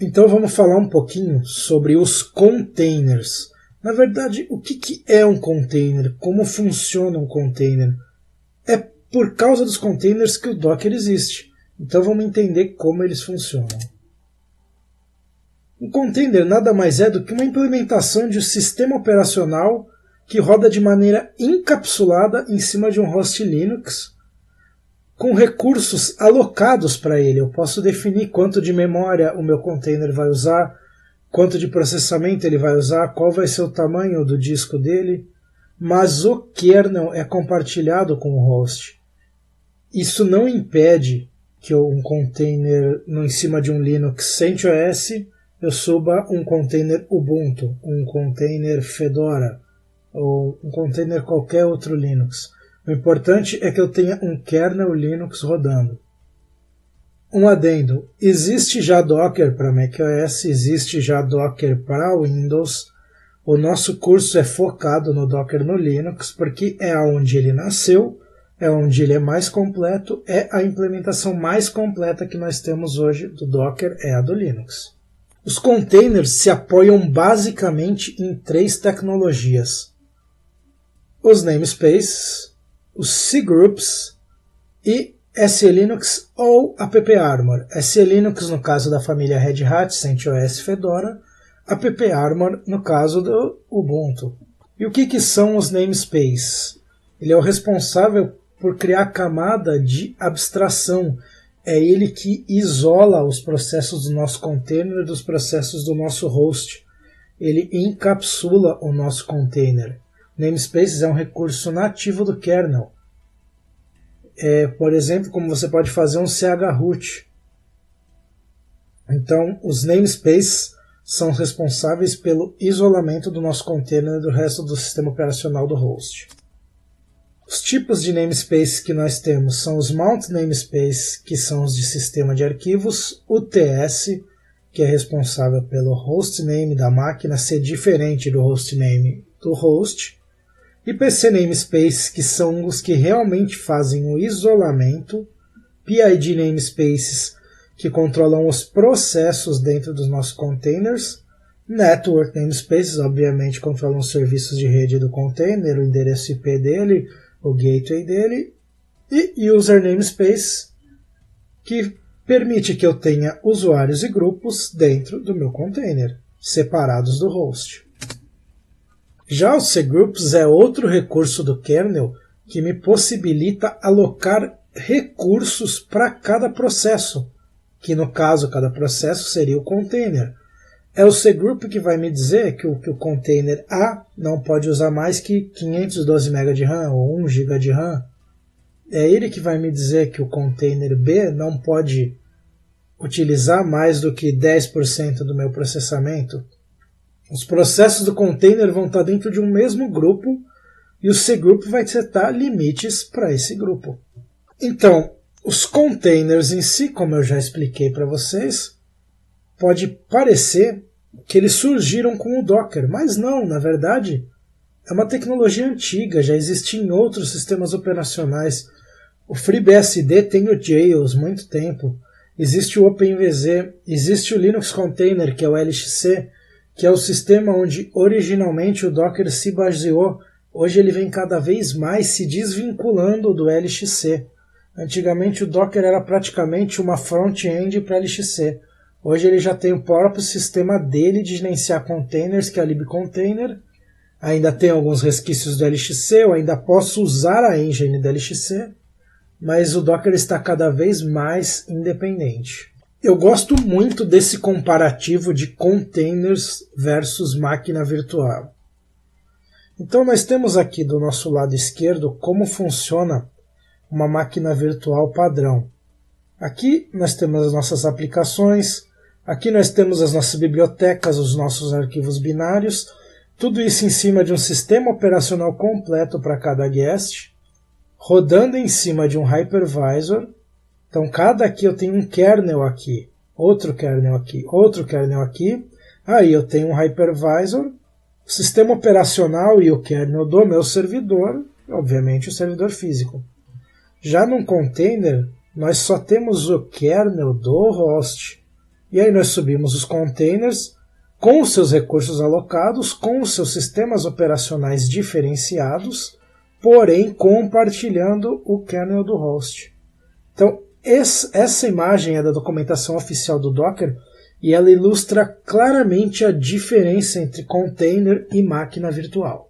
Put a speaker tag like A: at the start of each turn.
A: Então vamos falar um pouquinho sobre os containers. Na verdade, o que é um container? Como funciona um container? É por causa dos containers que o Docker existe. Então vamos entender como eles funcionam. Um container nada mais é do que uma implementação de um sistema operacional que roda de maneira encapsulada em cima de um host Linux, com recursos alocados para ele. Eu posso definir quanto de memória o meu container vai usar, quanto de processamento ele vai usar, qual vai ser o tamanho do disco dele, mas o kernel é compartilhado com o host. Isso não impede que um container em cima de um Linux CentOS eu suba um container Ubuntu, um container Fedora ou um container qualquer outro Linux. O importante é que eu tenha um kernel Linux rodando. Um adendo, existe já Docker para macOS, existe já Docker para Windows. O nosso curso é focado no Docker no Linux, porque é onde ele nasceu, é onde ele é mais completo, é a implementação mais completa que nós temos hoje do Docker, é a do Linux. Os containers se apoiam basicamente em 3 tecnologias: os namespaces, os cgroups e SELinux ou AppArmor. SELinux no caso da família Red Hat, CentOS, Fedora, AppArmor no caso do Ubuntu. E o que são os namespaces? Ele é o responsável por criar a camada de abstração. É ele que isola os processos do nosso container dos processos do nosso host. Ele encapsula o nosso container. Namespaces é um recurso nativo do kernel. Por exemplo, como você pode fazer um chroot. Então, os namespaces são responsáveis pelo isolamento do nosso container do resto do sistema operacional do host. Os tipos de namespaces que nós temos são os Mount Namespaces, que são os de sistema de arquivos, o TS, que é responsável pelo hostname da máquina ser diferente do hostname do host, e PC Namespaces, que são os que realmente fazem o isolamento, PID Namespaces, que controlam os processos dentro dos nossos containers, Network Namespaces, obviamente, controlam os serviços de rede do container, o endereço IP dele, o gateway dele, e User Namespace, que permite que eu tenha usuários e grupos dentro do meu container, separados do host. Já os cgroups é outro recurso do kernel que me possibilita alocar recursos para cada processo, que no caso cada processo seria o container. É o cgroup que vai me dizer que o container A não pode usar mais que 512 MB de RAM ou 1 GB de RAM. É ele que vai me dizer que o container B não pode utilizar mais do que 10% do meu processamento. Os processos do container vão estar dentro de um mesmo grupo e o cgroup vai setar limites para esse grupo. Então, os containers em si, como eu já expliquei para vocês, pode parecer que eles surgiram com o Docker, mas não, na verdade, é uma tecnologia antiga, já existe em outros sistemas operacionais. O FreeBSD tem o Jails há muito tempo, existe o OpenVZ, existe o Linux Container, que é o LXC, que é o sistema onde originalmente o Docker se baseou. Hoje ele vem cada vez mais se desvinculando do LXC. Antigamente o Docker era praticamente uma front-end para LXC. Hoje ele já tem o próprio sistema dele de gerenciar containers, que é a libcontainer. Ainda tem alguns resquícios do LXC, eu ainda posso usar a engine do LXC, mas o Docker está cada vez mais independente. Eu gosto muito desse comparativo de containers versus máquina virtual. Então nós temos aqui do nosso lado esquerdo como funciona uma máquina virtual padrão. Aqui nós temos as nossas aplicações, aqui nós temos as nossas bibliotecas, os nossos arquivos binários, tudo isso em cima de um sistema operacional completo para cada guest, rodando em cima de um hypervisor. Então cada aqui eu tenho um kernel aqui, outro kernel aqui, outro kernel aqui, aí eu tenho um hypervisor, o sistema operacional e o kernel do meu servidor, obviamente o servidor físico. Já num container, nós só temos o kernel do host. E aí nós subimos os containers com os seus recursos alocados, com os seus sistemas operacionais diferenciados, porém compartilhando o kernel do host. Então, essa imagem é da documentação oficial do Docker e ela ilustra claramente a diferença entre container e máquina virtual.